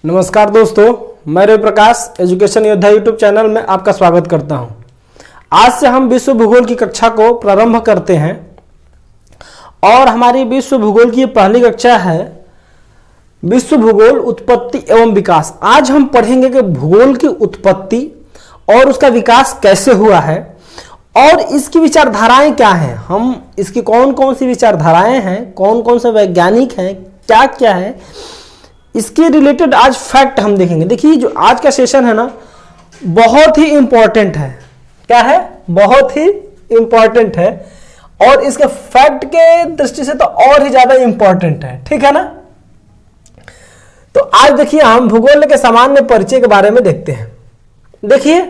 नमस्कार दोस्तों, मैं रवि प्रकाश एजुकेशन योद्धा यूट्यूब चैनल में आपका स्वागत करता हूं। आज से हम विश्व भूगोल की कक्षा को प्रारंभ करते हैं और हमारी विश्व भूगोल की पहली कक्षा है विश्व भूगोल उत्पत्ति एवं विकास। आज हम पढ़ेंगे कि भूगोल की उत्पत्ति और उसका विकास कैसे हुआ है और इसकी विचारधाराएं क्या हैं, हम इसकी कौन कौन सी विचारधाराएं हैं, कौन कौन से वैज्ञानिक हैं, क्या क्या है, इसके रिलेटेड आज फैक्ट हम देखेंगे। देखिए, जो आज का सेशन है ना, बहुत ही इंपॉर्टेंट है। क्या है? बहुत ही इंपॉर्टेंट है और इसके फैक्ट के दृष्टि से तो और ही ज्यादा इंपॉर्टेंट है। ठीक है ना? तो आज देखिए, हम भूगोल के सामान्य परिचय के बारे में देखते हैं। देखिए,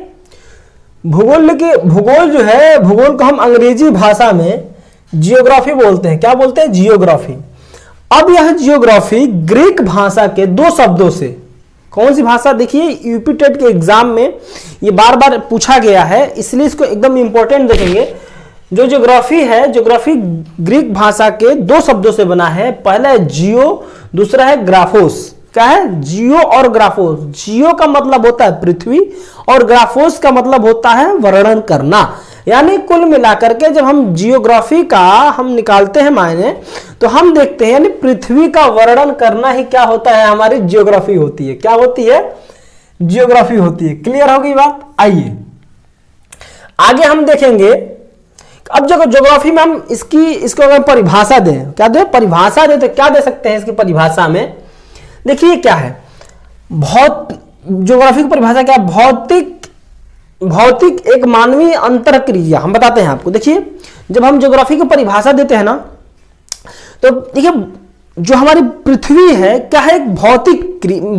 भूगोल जो है, भूगोल को हम अंग्रेजी भाषा में जियोग्राफी बोलते हैं। क्या बोलते हैं? जियोग्राफी। अब यह जियोग्राफी ग्रीक भाषा के दो शब्दों से, कौन सी भाषा? देखिए, यूपी टेट के एग्जाम में ये बार बार पूछा गया है, इसलिए इसको एकदम इंपॉर्टेंट देखेंगे। जो जियोग्राफी है, जियोग्राफी ग्रीक भाषा के दो शब्दों से बना है। पहला है जियो, दूसरा है ग्राफोस। क्या है? जियो और ग्राफोस। जियो का मतलब होता है पृथ्वी और ग्राफोस का मतलब होता है वर्णन करना। यानी कुल मिलाकर के जब हम जियोग्राफी का हम निकालते हैं मायने, तो हम देखते हैं यानी पृथ्वी का वर्णन करना ही क्या होता है, हमारी जियोग्राफी होती है। क्या होती है? जियोग्राफी होती है। क्लियर होगी बात? आइए आगे हम देखेंगे। अब जब जियोग्राफी में हम इसको अगर परिभाषा दें, क्या दे? परिभाषा दे तो क्या दे सकते हैं इसकी परिभाषा में? देखिए क्या है, जियोग्राफी की परिभाषा क्या है? भौतिक एक मानवीय अंतरक्रिया। हम बताते हैं आपको। देखिए, जब हम ज्योग्राफी की परिभाषा देते हैं ना, तो देखिए, जो हमारी पृथ्वी है क्या है? एक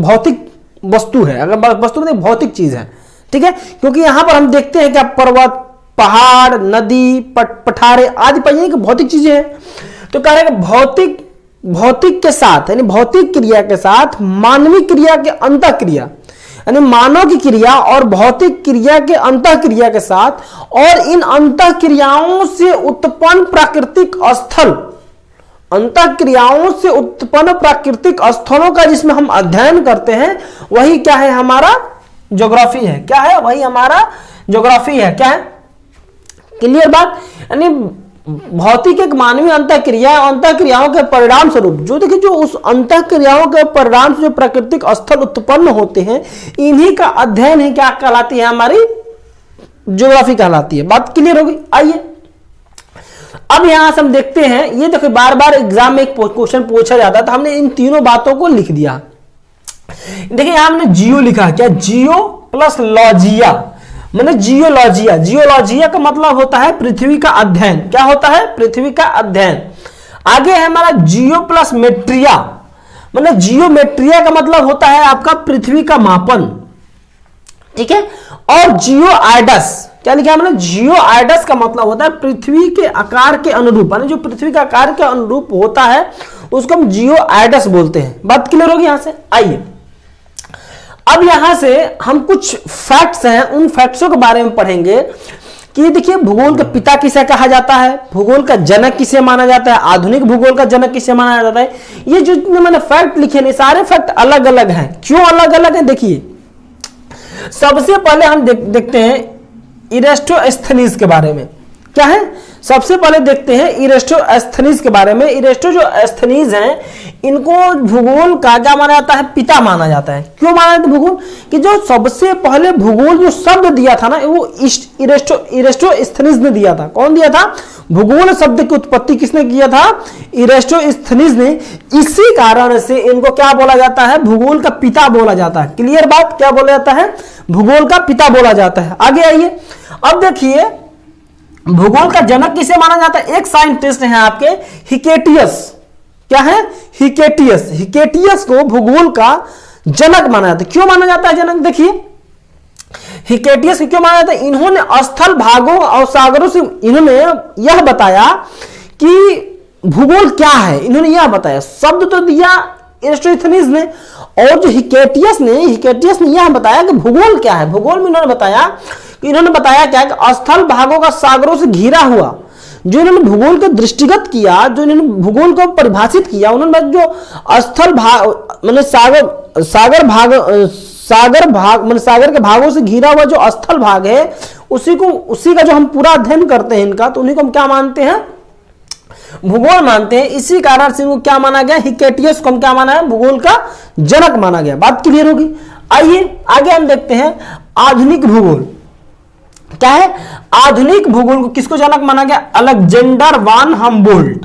भौतिक वस्तु है। अगर वस्तु नहीं, भौतिक चीज है। ठीक है? क्योंकि यहां पर हम देखते हैं क्या, पर्वत, पहाड़, नदी, पठारे आदि पाइए कि भौतिक चीजें हैं। तो कह रहे हैं भौतिक के साथ, यानी भौतिक क्रिया के साथ मानवीय क्रिया के अंतःक्रिया, यानी मानव की क्रिया और भौतिक क्रिया के अंतःक्रिया के साथ, और इन अंतःक्रियाओं से उत्पन्न प्राकृतिक स्थलों का जिसमें हम अध्ययन करते हैं, वही क्या है? हमारा ज्योग्राफी है। क्या है? वही हमारा ज्योग्राफी है। क्या है? क्लियर बात? यानी भौतिक एक मानवीय अंतःक्रियाओं के परिणाम स्वरूप, जो देखिए, जो उस अंतःक्रियाओं के परिणाम से जो प्राकृतिक स्थल उत्पन्न होते हैं, इन्हीं का अध्ययन ही क्या कहलाती है? हमारी ज्योग्राफी कहलाती है। बात क्लियर होगी? आइए अब यहां से हम देखते हैं। ये देखो, बार बार एग्जाम में एक क्वेश्चन पूछा जाता है, तो हमने इन तीनों बातों को लिख दिया। देखिए, यहां हमने जियो लिखा। क्या? जियो प्लस लॉजिया, मैंने जियोलॉजिया का मतलब होता है पृथ्वी का अध्ययन। क्या होता है? पृथ्वी का अध्ययन। आगे है हमारा जियो प्लस मेट्रिया, मैंने जियोमेट्रिया का मतलब होता है आपका पृथ्वी का मापन। ठीक है? और जियो आइडस, क्या लिखा है मैंने? जियो आइडस का मतलब होता है पृथ्वी के आकार के अनुरूप, यानी जो पृथ्वी का आकार के अनुरूप होता है उसको हम जियो आइडस बोलते हैं। बात क्लियर होगी यहां से? आइए अब यहां से हम कुछ फैक्ट्स हैं, उन फैक्ट्सों के बारे में पढ़ेंगे कि देखिए, भूगोल का पिता किसे कहा जाता है, भूगोल का जनक किसे माना जाता है, आधुनिक भूगोल का जनक किसे माना जाता है। ये जो मैंने फैक्ट लिखे हैं, सारे फैक्ट अलग अलग हैं। क्यों अलग अलग है? देखिए, सबसे पहले हम देखते हैं इरेस्टोस्थनीज के बारे में। क्या है? सबसे पहले देखते हैं इरेस्टोस्थनीज के बारे में। इरेस्टो जो एस्थनीज हैं, इनको भूगोल का क्या माना जाता है? पिता माना जाता है। क्यों माना जाता है भूगोल? कि जो सबसे पहले भूगोल जो शब्द दिया था ना, वो इरेस्टोस्थनीज ने दिया था। कौन दिया था? भूगोल शब्द की उत्पत्ति किसने किया था? इरेस्टोस्थनीज ने। इसी कारण से इनको क्या बोला जाता है? भूगोल का पिता बोला जाता है। क्लियर बात? क्या बोला जाता है? भूगोल का पिता बोला जाता है। आगे आइए, अब देखिए, भूगोल का जनक किसे माना जाता है? एक साइंटिस्ट हैं आपके, हिकेटियस। क्या है? हिकेटियस को भूगोल का जनक माना जाता है। क्यों माना जाता है जनक? देखिए, हिकेटियस को क्यों माना जाता है? इन्होंने स्थल भागों और सागरों से इन्होंने यह बताया कि भूगोल क्या है। इन्होंने यह बताया, शब्द तो दिया इरेस्टोस्थनीज ने, और जो हिकेटियस ने यह बताया कि भूगोल क्या है। भूगोल में इन्होंने बताया क्या कि स्थल भागों का सागरों से घिरा हुआ, जो इन्होंने भूगोल को दृष्टिगत किया, जो इन्होंने भूगोल को परिभाषित किया, उन्होंने जो स्थल भाग मतलब सागर सागर के भागों से घिरा हुआ जो स्थल भाग है उसी का जो हम पूरा अध्ययन करते हैं इनका, तो उन्हीं को हम क्या मानते हैं, भूगोल मानते हैं। इसी कारण से इनको क्या माना गया, हिकेटियस को हम क्या माना है, भूगोल का जनक माना गया। बात क्लियर होगी। आइए आगे हम देखते हैं आधुनिक भूगोल क्या है। आधुनिक भूगोल को किसको जनक माना गया, अलेक्जेंडर वान हम्बोल्ट।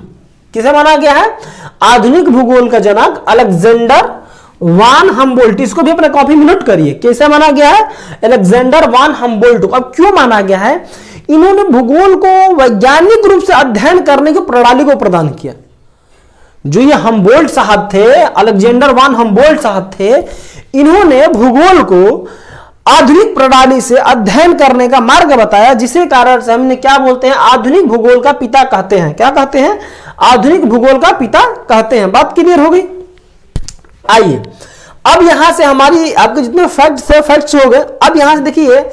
किसे माना गया है, आधुनिक भूगोल का जनक अलेक्जेंडर वान हम्बोल्ट। इसको भी अपने कॉपी में नोट करिए, कैसे माना गया है, अलेक्जेंडर वान हम्बोल्ट को। अब क्यों माना गया है, इन्होंने भूगोल को वैज्ञानिक रूप से अध्ययन करने की प्रणाली को प्रदान किया। जो ये हम्बोल्ट साहब थे, अलेक्जेंडर वान हम्बोल्ट साहब थे, इन्होंने भूगोल को आधुनिक प्रणाली से अध्ययन करने का मार्ग बताया, जिसे कारण से हमने क्या बोलते हैं, आधुनिक भूगोल का पिता कहते हैं। क्या कहते हैं, आधुनिक भूगोल का पिता कहते हैं। बात क्लियर हो गई। आइए अब यहां से हमारी आपके जितने फैक्ट्स हो गए। अब यहां से देखिए,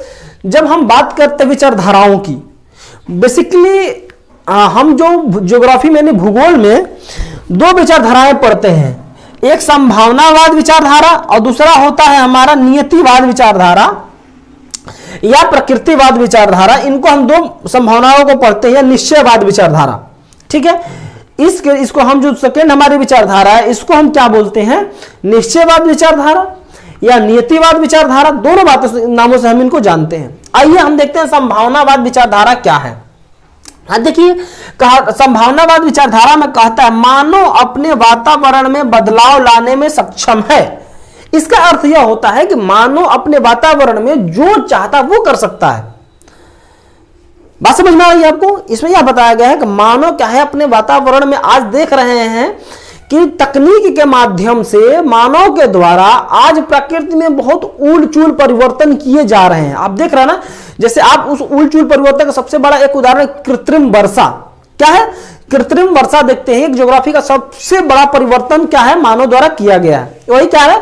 जब हम बात करते हैं विचारधाराओं की, बेसिकली हम जो ज्योग्राफी में भूगोल में दो विचारधाराएं पढ़ते हैं, एक संभावनावाद विचारधारा और दूसरा होता है हमारा नियतिवाद विचारधारा या प्रकृतिवाद विचारधारा। इनको हम दो संभावनाओं को पढ़ते हैं, निश्चयवाद विचारधारा। ठीक है, इसको हम जो सेकेंड हमारी विचारधारा है, इसको हम क्या बोलते हैं, निश्चयवाद विचारधारा या नियतिवाद विचारधारा। दोनों बातों नामों से हम इनको जानते हैं। आइए हम देखते हैं संभावनावाद विचारधारा क्या है। हाँ देखिए, संभावनावाद विचारधारा में कहता है मानव अपने वातावरण में बदलाव लाने में सक्षम है। इसका अर्थ यह होता है कि मानव अपने वातावरण में जो चाहता वो कर सकता है। बात समझ में आ रही है आपको। इसमें यह बताया गया है कि मानव क्या है, अपने वातावरण में आज देख रहे हैं कि तकनीक के माध्यम से मानव के द्वारा आज प्रकृति में बहुत ऊल-चूल परिवर्तन किए जा रहे हैं। आप देख रहे हैं ना, जैसे आप उस ऊल-चूल परिवर्तन का सबसे बड़ा एक उदाहरण कृत्रिम वर्षा। क्या है, कृत्रिम वर्षा देखते हैं, एक ज्योग्राफी का सबसे बड़ा परिवर्तन क्या है, मानव द्वारा किया गया है। वही क्या है,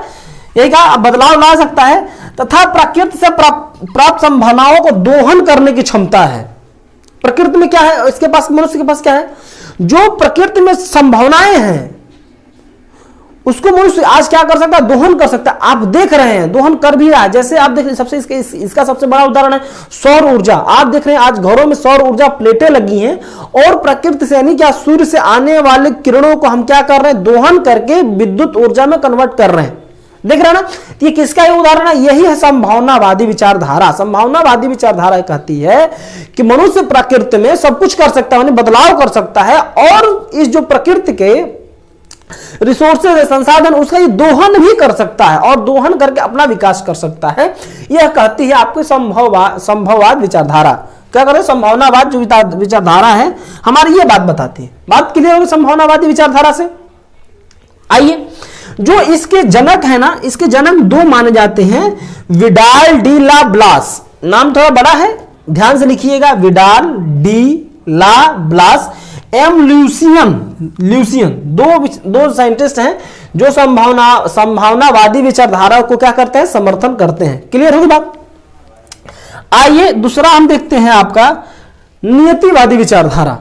यही क्या बदलाव ला सकता है तथा प्रकृति से प्राप्त संभावनाओं को दोहन करने की क्षमता है। प्रकृति में क्या है, इसके पास, मनुष्य के पास क्या है, जो प्रकृति में संभावनाएं हैं उसको मनुष्य आज क्या कर सकता है, दोहन कर सकता है। आप देख रहे हैं दोहन कर भी रहा है। जैसे आप देख रहे हैं, इसका सबसे बड़ा उदाहरण है सौर ऊर्जा। आप देख रहे हैं आज घरों में सौर ऊर्जा प्लेटें लगी हैं और प्रकृति से यानी क्या सूर्य से आने वाले किरणों को हम क्या कर रहे हैं, दोहन करके विद्युत ऊर्जा में कन्वर्ट कर रहे हैं। देख रहे हैं ना, ये किसका ये उदाहरण है, यही है संभावनावादी विचारधारा। संभावनावादी विचारधारा कहती है कि मनुष्य प्रकृति में सब कुछ कर सकता है, बदलाव कर सकता है और इस जो प्रकृति के रिसोर्सेज है, संसाधन, उसका ये दोहन भी कर सकता है और दोहन करके अपना विकास कर सकता है। यह कहती है आपकी संभववाद विचारधारा। क्या कहते हैं, संभावनावाद जो विचारधारा है हमारी ये बात बताती है। बात क्लियर होगी संभावनावादी विचारधारा से। आइए, जो इसके जनक है ना, इसके जनक दो माने जाते हैं, विडाल डी ला ब्लास। नाम थोड़ा बड़ा है, ध्यान से लिखिएगा, विडाल डी ला ब्लास, एम ल्यूसियन। दो साइंटिस्ट हैं जो संभावनावादी विचारधारा को क्या करते हैं, समर्थन करते हैं। क्लियर होगी बात। आइए दूसरा हम देखते हैं आपका नियतिवादी विचारधारा।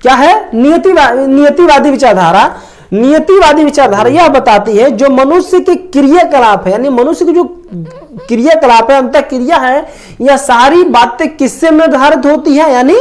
क्या है, नियतिवादी विचारधारा। नियतिवादी विचारधारा यह बताती है जो मनुष्य के क्रियाकलाप है, यानी मनुष्य की जो क्रियाकलाप है, अंतः क्रिया है, यह सारी बातें किससे निर्धारित होती है, यानी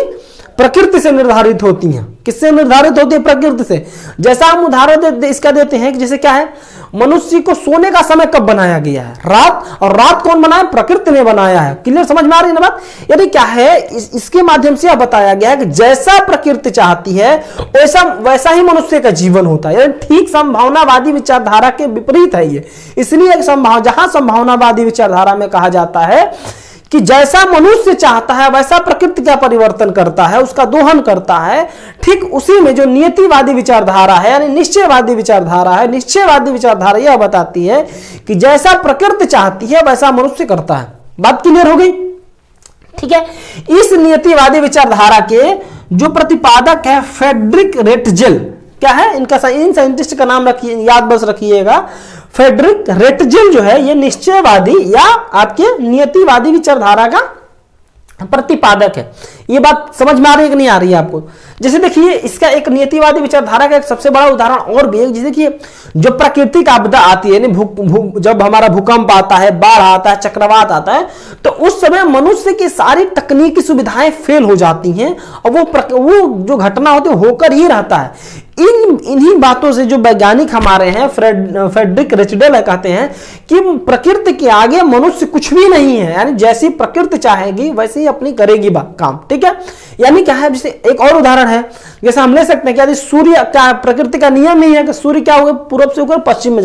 प्रकृति से निर्धारित होती हैं। किससे निर्धारित होती है, प्रकृति से। जैसा हम उदाहरण इसका देते हैं कि जैसे क्या है, मनुष्य को सोने का समय कब बनाया गया है, रात। और रात कौन बनाया, प्रकृति ने बनाया है। क्लियर समझ में आ रही है ना बात। यानी क्या है, इसके माध्यम से यह बताया गया है कि जैसा प्रकृति चाहती है वैसा ही मनुष्य का जीवन होता है। यानी ठीक संभावनावादी विचारधारा के विपरीत है ये। इसलिए जहां संभावनावादी विचारधारा में कहा जाता है कि जैसा मनुष्य चाहता है वैसा प्रकृति का परिवर्तन करता है, उसका दोहन करता है, ठीक उसी में जो नियतिवादी विचारधारा है यानी निश्चयवादी विचारधारा है, निश्चयवादी विचारधारा यह बताती है कि जैसा प्रकृति चाहती है वैसा मनुष्य करता है। बात क्लियर हो गई। ठीक है, इस नियतिवादी विचारधारा के जो प्रतिपादक है फ्रेडरिक रेटजेल। क्या है इनका, इन साइंटिस्ट का नाम रखिए, याद बस रखिएगा, फ्रेडरिक रेटजेल जो है ये निश्चयवादी या आपके नियतिवादी विचारधारा का प्रतिपादक है। ये बात समझ में आ रही है कि नहीं आ रही है आपको? जैसे देखिए इसका एक नियतिवादी विचारधारा का एक सबसे बड़ा उदाहरण और भी है। जैसे देखिए जो प्राकृतिक आपदा आती है, जब हमारा भूकंप आता है, बाढ़ आता है, चक्रवात आता है, तो उस समय मनुष्य की सारी तकनीकी सुविधाएं फेल हो जाती हैं और वो जो घटना होती है होकर ही रहता है। इन्हीं बातों से जो वैज्ञानिक हमारे हैं फ्रेडरिक रिचरडेल कहते हैं कि प्रकृति के आगे मनुष्य कुछ भी नहीं है, यानी जैसी प्रकृति चाहेगी वैसे ही अपनी करेगी काम, ठीक है। यानी क्या है, जैसे एक और उदाहरण है, जैसे हम ले सकते हैं क्या, सूर्य क्या प्रकृति का नियम ही है कि सूर्य क्या होगा, पूरब से होकर पश्चिम में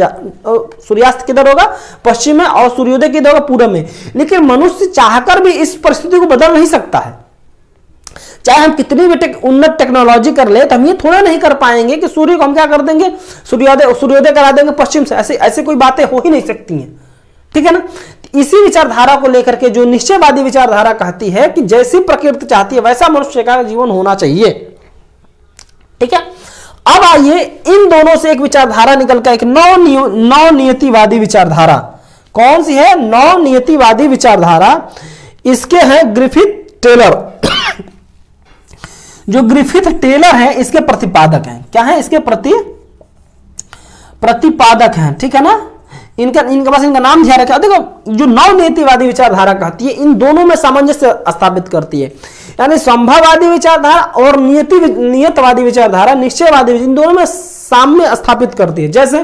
सूर्यास्त किधर होगा, पश्चिम में, और सूर्योदय किधर होगा, पूरब में। लेकिन मनुष्य चाहकर भी इस परिस्थिति को बदल नहीं सकता है। चाहे हम कितनी भी उन्नत टेक्नोलॉजी कर ले, तो हम ये थोड़ा नहीं कर पाएंगे कि सूर्य को हम क्या कर देंगे, सूर्योदय करा देंगे पश्चिम से। ऐसे कोई बातें हो ही नहीं सकती हैं, ठीक है ना। इसी विचारधारा को लेकर के जो निश्चयवादी विचारधारा कहती है कि जैसी प्रकृति चाहती है वैसा मनुष्य का जीवन होना चाहिए, ठीक है। अब आइए इन दोनों से एक विचारधारा निकल कर एक नौ नियतिवादी विचारधारा। कौन सी है? नौ नियतिवादी विचारधारा। इसके हैं ग्रिफिथ टेलर। जो ग्रिफिथ टेलर है इसके प्रतिपादक हैं। क्या है? इसके प्रतिपादक हैं, ठीक है ना। इनके पास इनका नाम ध्यान रखा। देखो जो नौ नियतिवादी विचारधारा कहती है, इन दोनों में सामंजस्य स्थापित करती है। यानी संभववादी विचारधारा और नियतवादी विचारधारा, निश्चयवादी, इन दोनों में साम्य स्थापित करती है। जैसे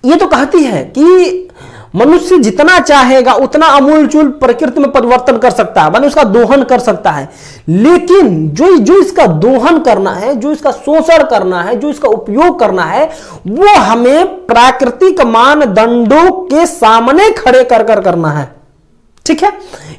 ये तो कहती है कि मनुष्य जितना चाहेगा उतना अमूलचूल प्रकृति में परिवर्तन कर सकता है, माने उसका दोहन कर सकता है। लेकिन जो इसका दोहन करना है, जो इसका शोषण करना है, जो इसका उपयोग करना है, वो हमें प्राकृतिक मानदंडों के सामने खड़े कर करना है, ठीक है।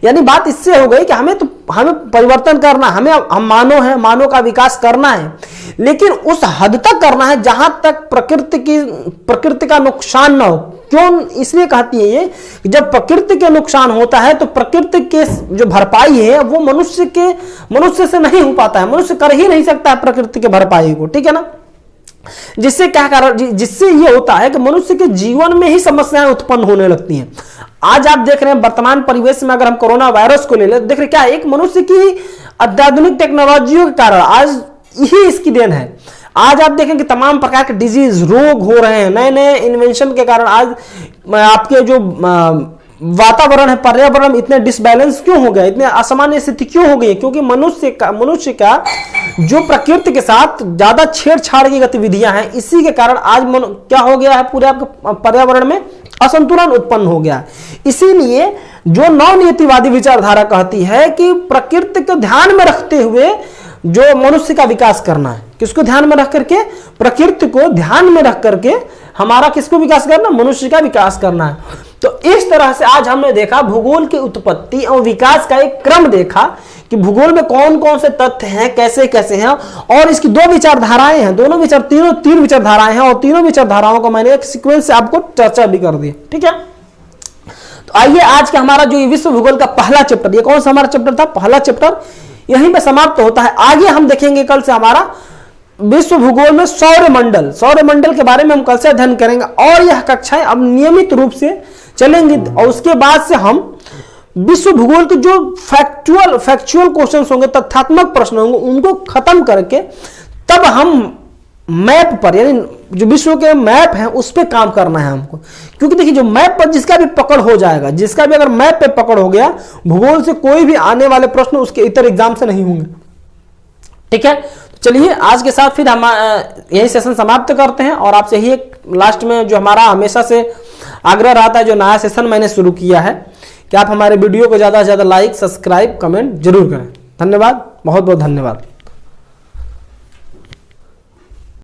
यानी बात इससे हो गई कि हमें परिवर्तन करना, हम मानव हैं, मानव का विकास करना है, लेकिन उस हद तक करना है जहां तक प्रकृति का नुकसान ना हो। क्यों? इसलिए कहती है ये कि जब प्रकृति के नुकसान होता है तो प्रकृति के जो भरपाई है वो मनुष्य से नहीं हो पाता है, मनुष्य कर ही नहीं सकता है प्रकृति के भरपाई को, ठीक है ना। जिससे क्या कारण, जिससे ये होता है कि मनुष्य के जीवन में ही समस्याएं उत्पन्न होने लगती हैं। आज आप देख रहे हैं वर्तमान परिवेश में, अगर हम कोरोना वायरस को ले लें, देख रहे क्या, एक मनुष्य की अत्याधुनिक टेक्नोलॉजियों के कारण आज यही इसकी देन है। आज आप देखें कि तमाम प्रकार के डिजीज, रोग हो रहे हैं, नए नए इन्वेंशन के कारण। आज आपके जो वातावरण है, पर्यावरण इतने डिसबैलेंस क्यों हो गया, इतने असामान्य स्थिति क्यों हो गई? क्योंकि मनुष्य का जो प्रकृति के साथ ज्यादा छेड़छाड़ की गतिविधियां हैं, इसी के कारण आज क्या हो गया है, पूरे आपके पर्यावरण में असंतुलन उत्पन्न हो गया। इसीलिए जो नवनीतिवादी विचारधारा कहती है कि प्रकृति को ध्यान में रखते हुए जो मनुष्य का विकास करना है, किसको ध्यान में रख करके, प्रकृति को ध्यान में रख करके हमारा किसको विकास करना, मनुष्य का विकास करना है। तो इस तरह से आज हमने देखा भूगोल की उत्पत्ति और विकास का एक क्रम देखा कि भूगोल में कौन कौन से तथ्य हैं, कैसे कैसे हैं, और इसकी दो विचारधाराएं हैं, तीन विचारधाराएं हैं, और तीनों विचारधाराओं को मैंने एक सीक्वेंस से आपको चर्चा भी कर दी, ठीक है। तो आइए आज का हमारा जो विश्व भूगोल का पहला चैप्टर, ये कौन सा हमारा चैप्टर था, पहला चैप्टर, यहीं पे समाप्त होता है। आगे हम देखेंगे कल से हमारा विश्व भूगोल में सौरमंडल के बारे में हम कल से अध्ययन करेंगे, और यह कक्षाएं अब नियमित रूप से चलेंगी। और उसके बाद से हम विश्व भूगोल के जो फैक्चुअल क्वेश्चंस होंगे, तथ्यात्मक प्रश्न होंगे, उनको खत्म करके तब हम मैप पर, यानी जो विश्व के मैप हैं उस पर काम करना है हमको। क्योंकि देखिए जो मैप पर जिसका भी पकड़ हो जाएगा, जिसका भी अगर मैप पे पकड़ हो गया, भूगोल से कोई भी आने वाले प्रश्न उसके इतर एग्जाम से नहीं होंगे, ठीक है। चलिए आज के साथ फिर हम यही सेशन समाप्त करते हैं, और आपसे ही एक लास्ट में जो हमारा हमेशा से आग्रह रहता है, जो नया सेशन मैंने शुरू किया है कि आप हमारे वीडियो को ज़्यादा से ज़्यादा लाइक, सब्सक्राइब, कमेंट जरूर करें। धन्यवाद, बहुत बहुत धन्यवाद।